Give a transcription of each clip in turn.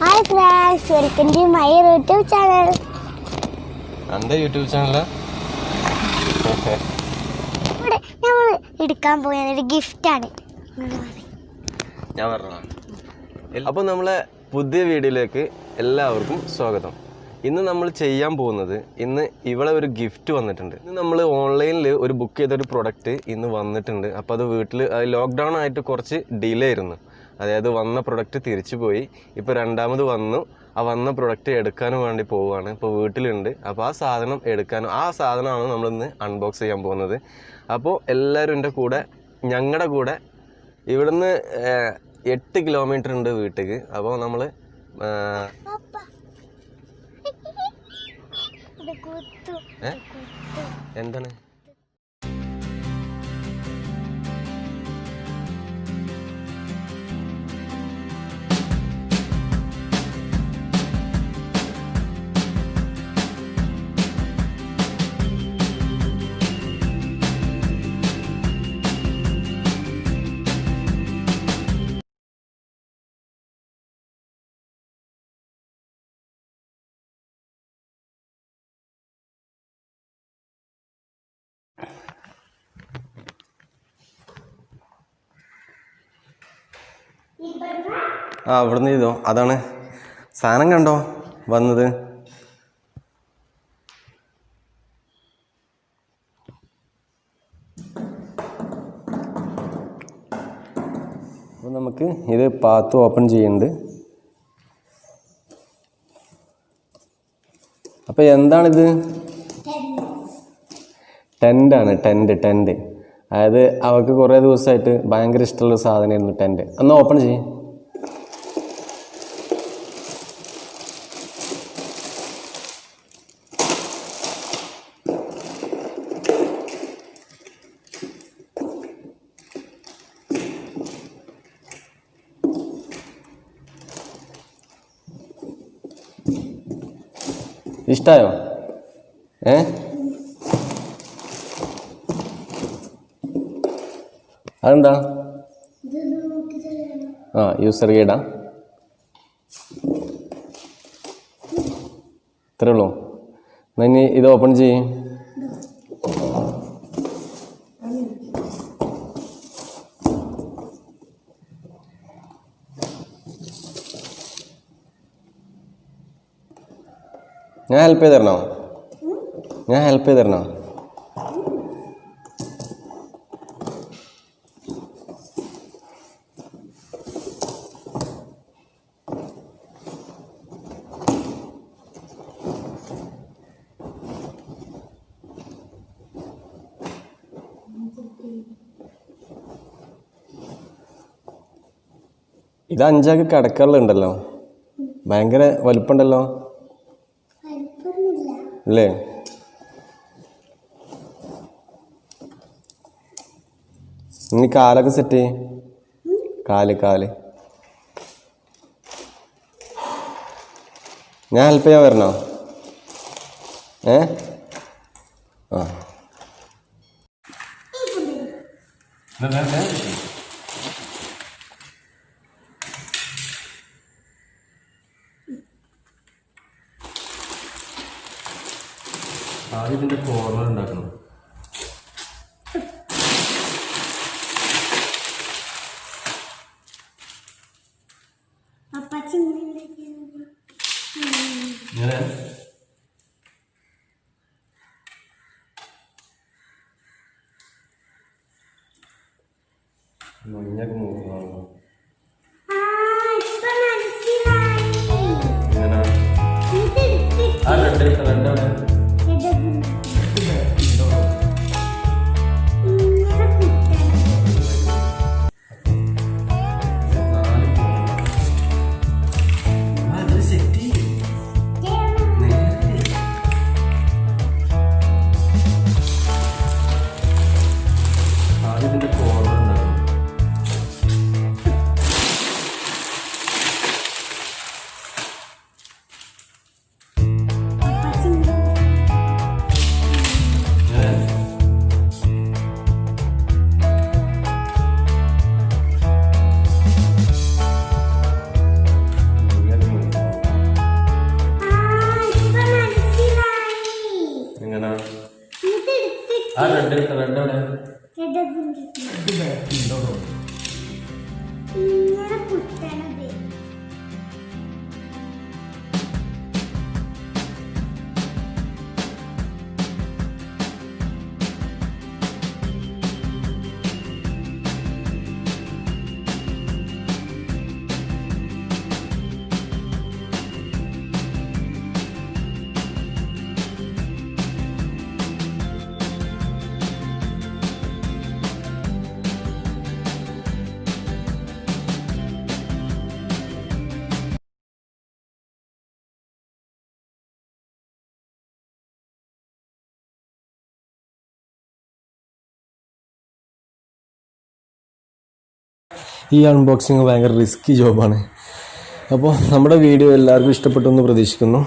Hi friends, welcome to my YouTube channel. Anda YouTube channel? നമ്മൾ എടുക്കാൻ പോയത് ഒരു ഗിഫ്റ്റ് ആണ്. ഞാൻ പറഞ്ഞോ. അപ്പോൾ നമ്മളെ പുതിയ വീഡിയോയിലേക്ക് എല്ലാവർക്കും സ്വാഗതം. ഇന്ന് നമ്മൾ ചെയ്യാൻ പോകുന്നത് ഇവിടെ ഒരു ഗിഫ്റ്റ് വന്നിട്ടുണ്ട്. ഇന്ന് നമ്മൾ ഓൺലൈനിൽ ഒരു ബുക്ക് ചെയ്തൊരു പ്രൊഡക്റ്റ് ഇന്ന് വന്നിട്ടുണ്ട്. അപ്പോൾ അത് വീട്ടിൽ ലോക്ക്ഡൗൺ ആയിട്ട് കുറച്ച് ഡിലേ ആയിരുന്നു. അതായത് വന്ന പ്രൊഡക്റ്റ് തിരിച്ചു പോയി. ഇപ്പോൾ രണ്ടാമത് വന്നു. ആ വന്ന പ്രൊഡക്റ്റ് എടുക്കാനും വേണ്ടി പോവുകയാണ്. ഇപ്പോൾ വീട്ടിലുണ്ട്. അപ്പോൾ ആ സാധനം എടുക്കാനും ആ സാധനമാണ് നമ്മളിന്ന് അൺബോക്സ് ചെയ്യാൻ പോകുന്നത്. അപ്പോൾ എല്ലാവരും എൻ്റെ കൂടെ ഞങ്ങളുടെ കൂടെ ഇവിടുന്ന് 8 കിലോമീറ്റർ ഉണ്ട് വീട്ടിലേക്ക്. അപ്പോൾ നമ്മൾ എന്താണ് ഇവിടുന്ന് ചെയ്തോ. അതാണ് സാധനം കണ്ടോ വന്നത്. അപ്പോൾ നമുക്ക് ഇത് പാത്ത് ഓപ്പൺ ചെയ്യുന്നുണ്ട്. അപ്പോൾ എന്താണിത്? ടെൻ്റാണ്. ടെൻ്റ് അതായത് അവർക്ക് കുറേ ദിവസമായിട്ട് ഭയങ്കര ഇഷ്ടമുള്ള സാധനമായിരുന്നു ടെൻ്റ്. ഒന്ന് ഓപ്പൺ ചെയ്യും. ഇഷ്ടമായോ? അതെന്താ? യൂസർ ഗൈഡാ? ഇത്രേ ഉള്ളൂ. എന്നാൽ ഇനി ഇത് ഓപ്പൺ ചെയ്യും. ഞാൻ ഹെൽപ്പ് ചെയ്ത് തരണോ? ഇത് 5 കിടക്കാറുണ്ടല്ലോ. ഭയങ്കര വലുപ്പമുണ്ടല്ലോ അല്ലേ? ഇനി കാലൊക്കെ സെറ്റ് ചെയ്യും. കാല് ഞാൻ ഹെൽപ്പ് ചെയ്യാൻ വരണോ? ആദ്യം ഇതിൻ്റെ കോർണർ ഉണ്ടാക്കണം. മഞ്ഞൊക്കെ മൂന്നാണോ? റെഡാണ്. ഇങ്ങനെ കുത്തണത്. ഈ അൺബോക്സിങ് ഭയങ്കര റിസ്കി ജോബാണ്. അപ്പോൾ നമ്മുടെ വീഡിയോ എല്ലാവർക്കും ഇഷ്ടപ്പെട്ടു എന്ന് പ്രതീക്ഷിക്കുന്നു.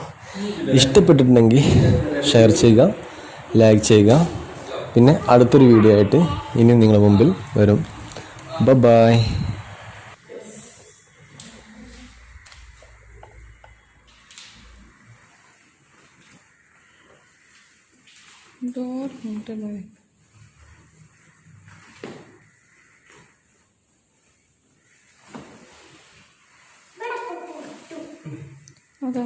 ഇഷ്ടപ്പെട്ടിട്ടുണ്ടെങ്കിൽ ഷെയർ ചെയ്യുക, ലൈക്ക് ചെയ്യുക. പിന്നെ അടുത്തൊരു വീഡിയോ ആയിട്ട് ഇനി നിങ്ങളുടെ മുമ്പിൽ വരും. ബൈ. അതാ